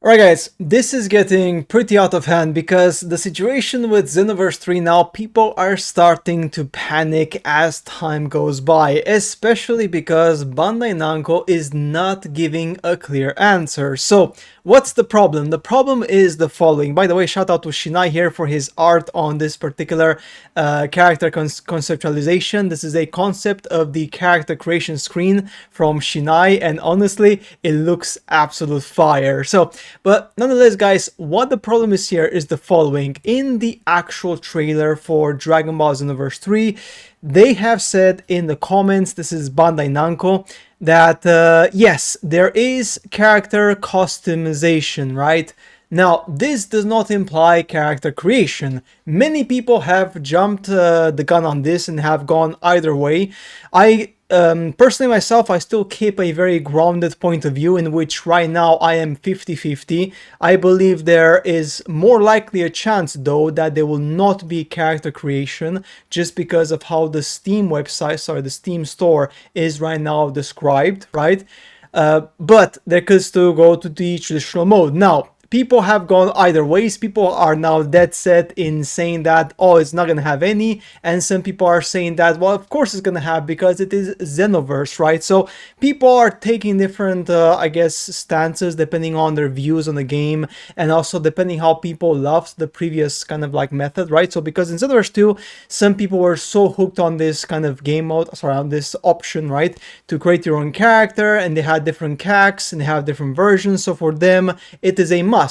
Alright guys, this is getting pretty out of hand because the situation with Xenoverse 3 now, people are starting to panic as time goes by, especially because Bandai Namco is not giving a clear answer. So, what's the problem? The problem is the following. By the way, shout out to Shinai here for his art on this particular character conceptualization. This is a concept of the character creation screen from Shinai, and honestly, it looks absolute fire. So, but nonetheless, guys, what the problem is here is the following. In the actual trailer for Dragon Ball Xenoverse 3, they have said in the comments, this is Bandai Namco, that yes, there is character customization, right? Now, this does not imply character creation. Many people have jumped the gun on this and have gone either way. I personally myself, I still keep a very grounded point of view in which right now I am 50-50. I believe there is more likely a chance though that there will not be character creation just because of how the Steam website, sorry, the Steam store is right now described, right? But there could still go to the traditional mode. Now, people have gone either ways. People are now dead set in saying that, oh, it's not going to have any. And some people are saying that, well, of course it's going to have because it is Xenoverse, right? So people are taking different, I guess, stances depending on their views on the game. And also depending how people loved the previous kind of like method, right? So because in Xenoverse 2, some people were so hooked on this kind of game mode, sorry, on this option, right? To create your own character, and they had different CACs and they have different versions. So for them, it is a must.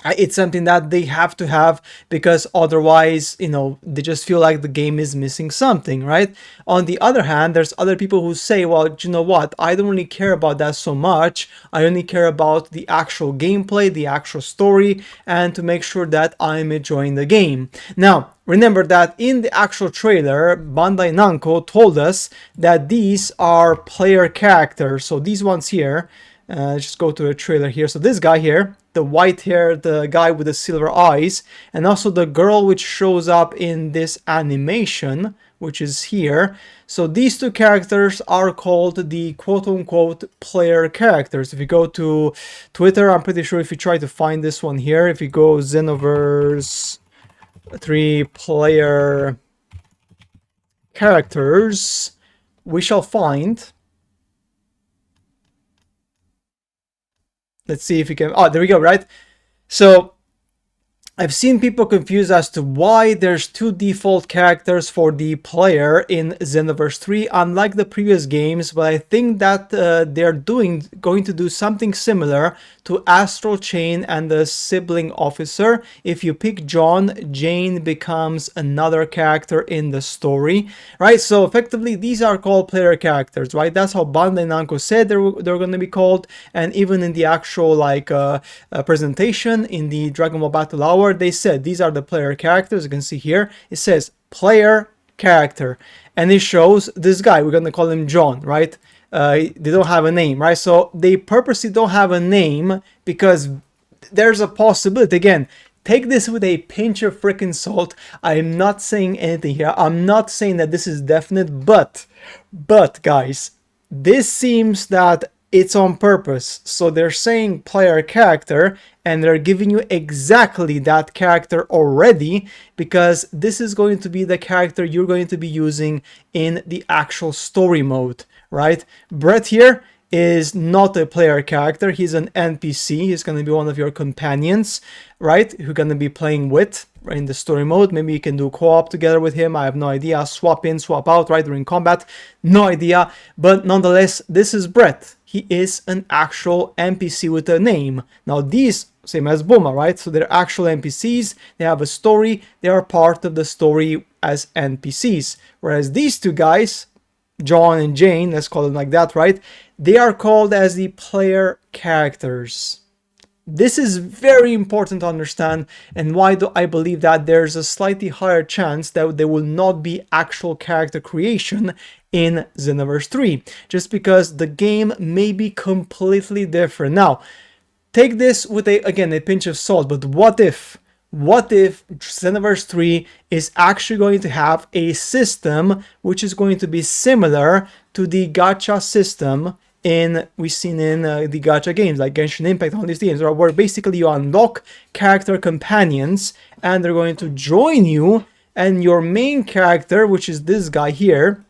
It's something that they have to have because otherwise, you know, they just feel like the game is missing something, right? On the other hand, there's other people who say, well, you know what? I don't really care about that so much. I only care about the actual gameplay, the actual story, and to make sure that I'm enjoying the game. Now, remember that in the actual trailer, Bandai Namco told us that these are player characters. So these ones here, just go to the trailer here. So this guy here, the white-haired guy with the silver eyes, and also the girl which shows up in this animation, which is here. So these two characters are called the quote-unquote player characters. If you go to Twitter, I'm pretty sure if you try to find this one here, if you go Xenoverse 3 player characters, we shall find... Let's see if we can... Oh, there we go, right? So I've seen people confused as to why there's two default characters for the player in Xenoverse 3, unlike the previous games, but I think that they're going to do something similar to Astral Chain and the Sibling Officer. If you pick John, Jane becomes another character in the story, right? So effectively, these are called player characters, right? That's how Bandai Namco said they're going to be called, and even in the actual like presentation in the Dragon Ball Battle Hour, they said these are the player characters. You can see here it says player character, and it shows this guy. We're gonna call him John, right? They don't have a name, right? So they purposely don't have a name because there's a possibility. Again, take this with a pinch of freaking salt. I'm not saying anything here. I'm not saying that this is definite, but guys, this seems that it's on purpose. So they're saying player character and they're giving you exactly that character already, because this is going to be the character you're going to be using in the actual story mode, right? Brett here is not a player character. He's an NPC. He's going to be one of your companions, right? Who are going to be playing with in the story mode. Maybe you can do co-op together with him. I have no idea. Swap in, swap out, right? During combat. No idea. But nonetheless, this is Brett. He is an actual NPC with a name. Now these, same as Bulma, right? So they're actual NPCs. They have a story. They are part of the story as NPCs. Whereas these two guys, John and Jane, let's call them like that, right? They are called as the player characters. This is very important to understand, and why do I believe that there's a slightly higher chance that there will not be actual character creation in Xenoverse 3, just because the game may be completely different. Now, take this with again a pinch of salt, but what if Xenoverse 3 is actually going to have a system which is going to be similar to the gacha system we've seen in the gacha games like Genshin Impact, all these games, where basically you unlock character companions and they're going to join you, and your main character, which is this guy here,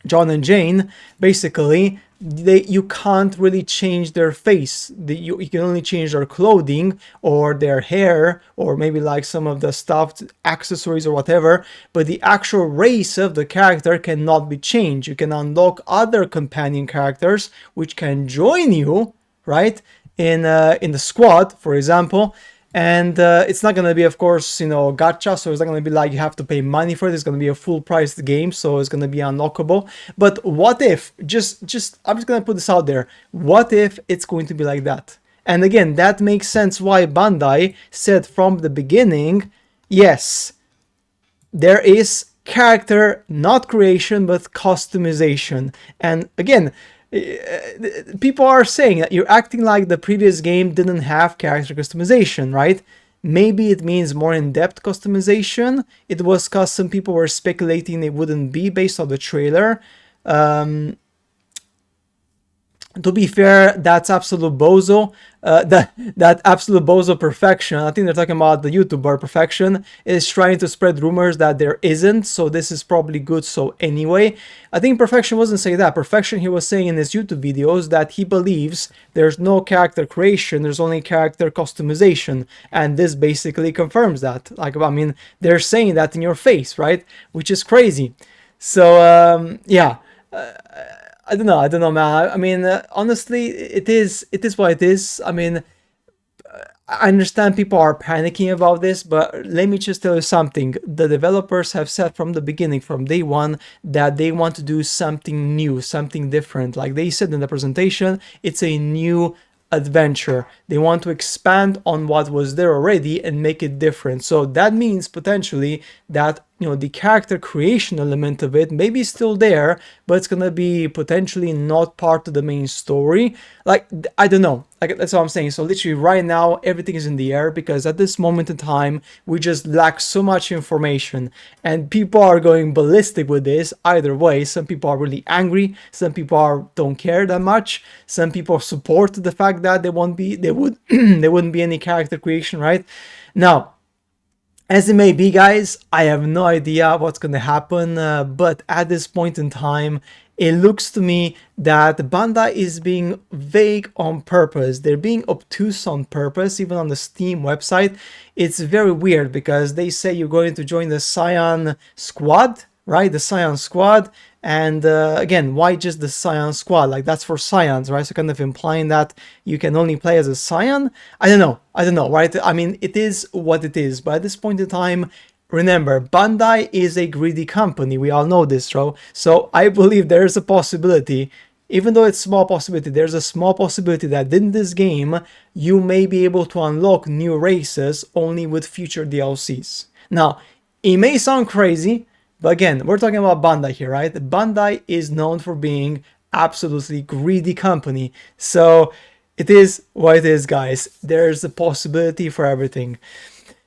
John and Jane, basically you can't really change their face. You can only change their clothing or their hair, or maybe like some of the stuffed accessories or whatever, but the actual race of the character cannot be changed. You can unlock other companion characters which can join you, right, in the squad, for example. And it's not going to be, of course, gacha, so it's not going to be like you have to pay money for it. It's going to be a full-priced game, so it's going to be unlockable. But what if, I'm just going to put this out there, what if it's going to be like that? And again, that makes sense why Bandai said from the beginning, yes, there is character, not creation, but customization. And again, people are saying that you're acting like the previous game didn't have character customization, right? Maybe it means more in-depth customization. It was because some people were speculating it wouldn't be based on the trailer. To be fair, that's absolute bozo. That absolute bozo perfection. I think they're talking about the YouTuber perfection is trying to spread rumors that there isn't. So this is probably good. So anyway, I think perfection wasn't saying that. Perfection, he was saying in his YouTube videos that he believes there's no character creation. There's only character customization, and this basically confirms that. Like, I mean, they're saying that in your face, right? Which is crazy. So yeah. I don't know, man. I mean, honestly, it is what it is. I mean, I understand people are panicking about this, but let me just tell you something. The developers have said from the beginning, from day one, that they want to do something new, something different. Like they said in the presentation, it's a new adventure. They want to expand on what was there already and make it different. So that means potentially that, the character creation element of it may be still there, but it's gonna be potentially not part of the main story. Like, I don't know. Like, that's what I'm saying. So literally right now, everything is in the air because at this moment in time, we just lack so much information and people are going ballistic with this either way. Some people are really angry. Some people don't care that much. Some people support the fact that there wouldn't be any character creation, right? Now, as it may be, guys, I have no idea what's going to happen, but at this point in time, it looks to me that Bandai is being vague on purpose. They're being obtuse on purpose, even on the Steam website. It's very weird because they say you're going to join the Scion Squad, right? The Scion Squad. And again, why just the Scion Squad? Like, that's for Scions, right? So kind of implying that you can only play as a Scion? I don't know, right? I mean, it is what it is. But at this point in time, remember, Bandai is a greedy company. We all know this, bro. So I believe there's a possibility, even though it's a small possibility, there's a small possibility that in this game, you may be able to unlock new races only with future DLCs. Now, it may sound crazy, but again, we're talking about Bandai here, right? Bandai is known for being absolutely greedy company. So it is what it is, guys. There's a possibility for everything.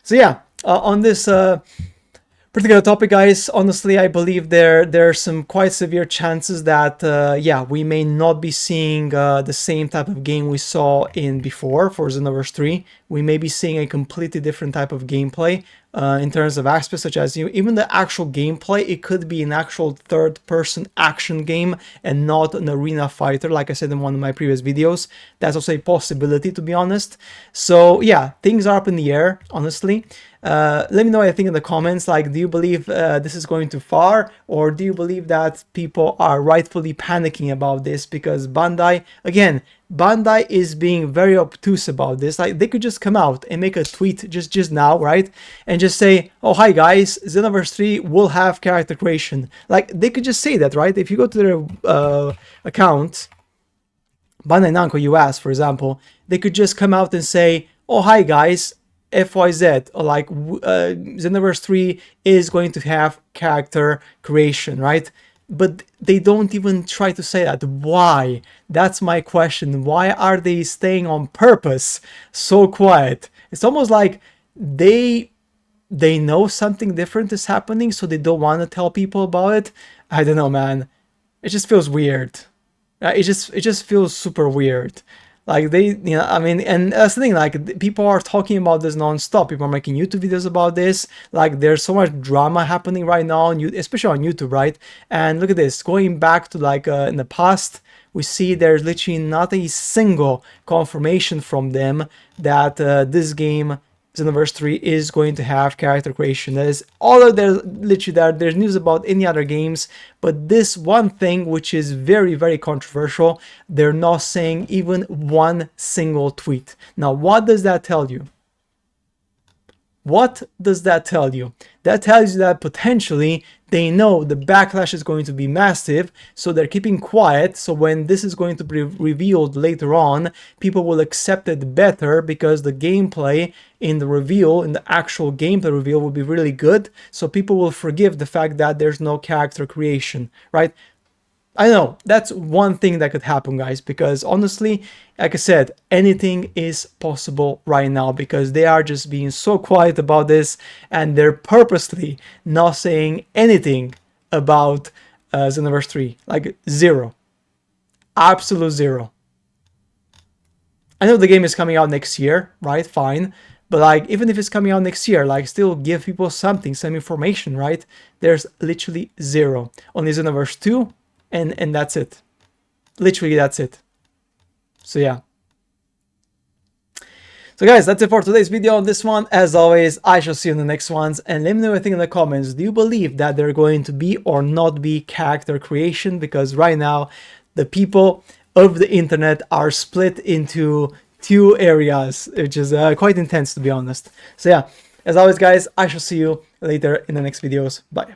So yeah, on this particular topic, guys, honestly, I believe there's some quite severe chances that, yeah, we may not be seeing the same type of game we saw in before for Xenoverse 3. We may be seeing a completely different type of gameplay. In terms of aspects such as even the actual gameplay, it could be an actual third-person action game and not an arena fighter, like I said in one of my previous videos. That's also a possibility, to be honest. So yeah, things are up in the air, honestly. Let me know what you think in the comments. Like, do you believe this is going too far, or do you believe that people are rightfully panicking about this? Because Bandai, again, Bandai is being very obtuse about this. Like, they could just come out and make a tweet just now, right? And just say, oh, hi guys, Xenoverse 3 will have character creation. Like, they could just say that, right? If you go to their account, Bandai Namco US, for example, they could just come out and say, oh, hi guys, FYZ, or like Xenoverse 3 is going to have character creation, right? But they don't even try to say that. Why? That's my question. Why are they staying on purpose so quiet? It's almost like they know something different is happening, so they don't want to tell people about it. I don't know, man. It just feels weird. It just feels super weird. Like they, I mean, and that's the thing, like people are talking about this non-stop. People are making YouTube videos about this. Like there's so much drama happening right now, on especially on YouTube, right? And look at this, going back to like in the past, we see there's literally not a single confirmation from them that this game, Xenoverse 3, is going to have character creation. There's all of there's news about any other games, but this one thing, which is very, very controversial, they're not saying even one single tweet. Now, what does that tell you? What does that tell you? That tells you that potentially they know the backlash is going to be massive, so they're keeping quiet. So when this is going to be revealed later on, people will accept it better because the gameplay in the reveal, in the actual gameplay reveal, will be really good. So people will forgive the fact that there's no character creation, right? I know, that's one thing that could happen, guys, because honestly, like I said, anything is possible right now because they are just being so quiet about this and they're purposely not saying anything about Xenoverse 3. Like, zero. Absolute zero. I know the game is coming out next year, right? Fine. But like, even if it's coming out next year, like still give people something, some information, right? There's literally zero. Only Xenoverse 2. And that's it. Literally, that's it. So yeah. So guys, that's it for today's video on this one. As always, I shall see you in the next ones. And let me know what you think in the comments. Do you believe that there are going to be or not be character creation? Because right now, the people of the internet are split into two areas, which is quite intense, to be honest. So yeah, as always, guys, I shall see you later in the next videos. Bye.